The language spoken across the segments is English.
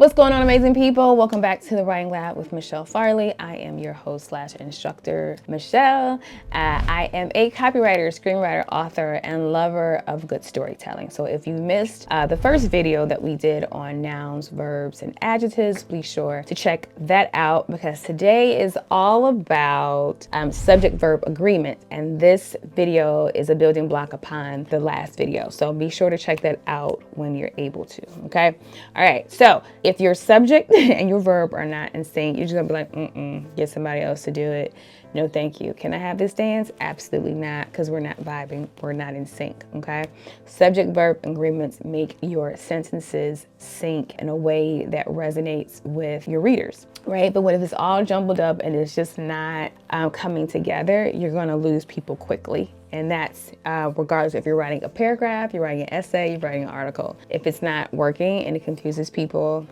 What's going on, amazing people? Welcome back to the Writing Lab with Michelle Farley. I am your host / instructor, Michelle. I am a copywriter, screenwriter, author, and lover of good storytelling. So if you missed the first video that we did on nouns, verbs, and adjectives, be sure to check that out because today is all about subject-verb agreement. And this video is a building block upon the last video. So be sure to check that out when you're able to, okay? All right, so if your subject and your verb are not in sync, you're just gonna be like, get somebody else to do it. No, thank you. Can I have this dance? Absolutely not, because we're not vibing. We're not in sync, okay? Subject-verb agreements make your sentences sync in a way that resonates with your readers, right? But what if it's all jumbled up and it's just not coming together? You're gonna lose people quickly. And that's regardless if you're writing a paragraph, you're writing an essay, you're writing an article. If it's not working and it confuses people,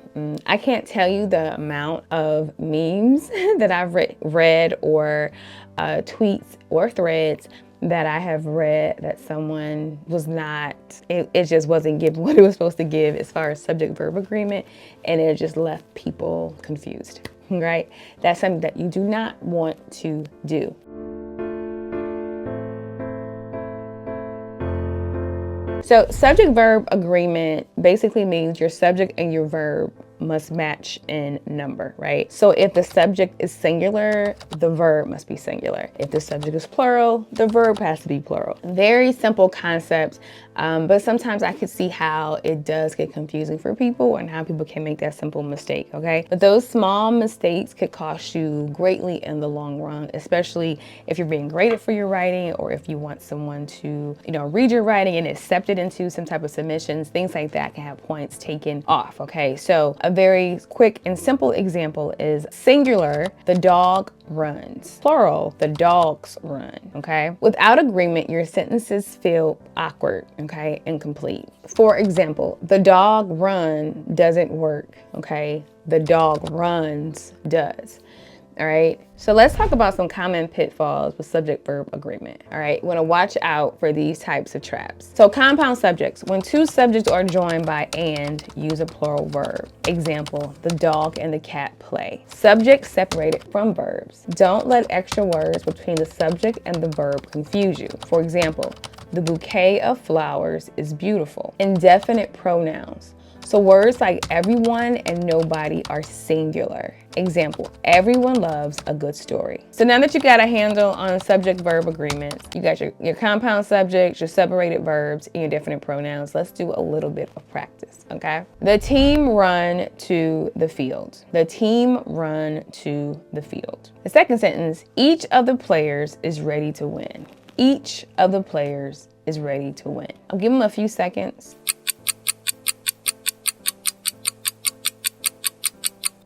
I can't tell you the amount of memes that I've read or tweets or threads that I have read that someone was not, it just wasn't giving what it was supposed to give as far as subject-verb agreement, and it just left people confused, right? That's something that you do not want to do. So subject-verb agreement basically means your subject and your verb must match in number, right? So if the subject is singular, the verb must be singular. If the subject is plural, the verb has to be plural. Very simple concept, but sometimes I could see how it does get confusing for people and how people can make that simple mistake, okay? But those small mistakes could cost you greatly in the long run, especially if you're being graded for your writing or if you want someone to, read your writing and accept it into some type of submissions. Things like that can have points taken off, okay? So a very quick and simple example is singular, the dog runs. Plural, the dogs run, okay? Without agreement, your sentences feel awkward, okay? Incomplete. For example, the dog run doesn't work, okay? The dog runs does. All right, so let's talk about some common pitfalls with subject-verb agreement. All right, you want to watch out for these types of traps. So compound subjects, when two subjects are joined by and, use a plural verb. Example, the dog and the cat play. Subject separated from verbs. Don't let extra words between the subject and the verb confuse you. For example, the bouquet of flowers is beautiful. Indefinite pronouns. So words like everyone and nobody are singular. Example, everyone loves a good story. So now that you got a handle on subject-verb agreements, you got your compound subjects, your separated verbs, and your definite pronouns, let's do a little bit of practice, okay? The team run to the field. The team run to the field. The second sentence, each of the players is ready to win. Each of the players is ready to win. I'll give them a few seconds.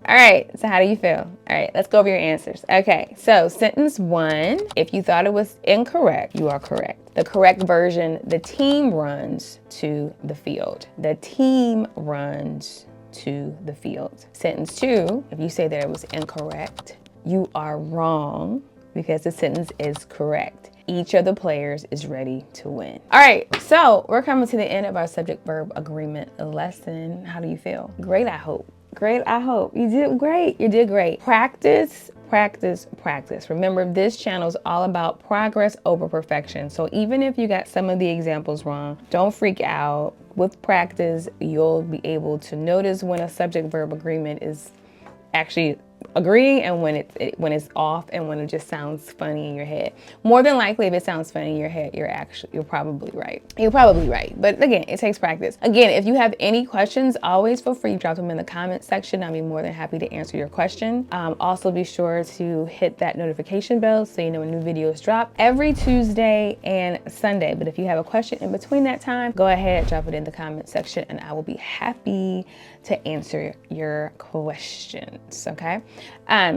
All right, so how do you feel? All right, let's go over your answers. Okay, so sentence one, if you thought it was incorrect, you are correct. The correct version, the team runs to the field. The team runs to the field. Sentence two, if you say that it was incorrect, you are wrong because the sentence is correct. Each of the players is ready to win. All right, so we're coming to the end of our subject-verb agreement lesson. How do you feel? Great, I hope. Great, I hope. You did great. You did great. Practice, practice, practice. Remember, this channel is all about progress over perfection. So even if you got some of the examples wrong, don't freak out. With practice, you'll be able to notice when a subject-verb agreement is actually agreeing and when it's off and when it just sounds funny in your head. More than likely, if it sounds funny in your head, you're probably right. You're probably right. But again, it takes practice. Again, if you have any questions, always feel free to drop them in the comment section. I'll be more than happy to answer your question. Also be sure to hit that notification bell so you know when new videos drop every Tuesday and Sunday. But if you have a question in between that time, go ahead, drop it in the comment section and I will be happy to answer your questions, okay?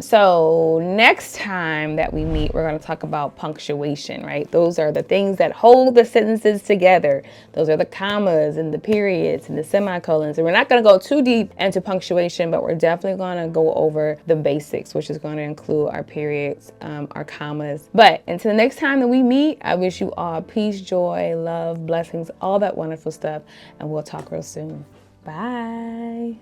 So next time that we meet, we're going to talk about punctuation, right? Those are the things that hold the sentences together. Those are the commas and the periods and the semicolons. And we're not going to go too deep into punctuation, but we're definitely going to go over the basics, which is going to include our periods, our commas. But until the next time that we meet, I wish you all peace, joy, love, blessings, all that wonderful stuff. And we'll talk real soon. Bye.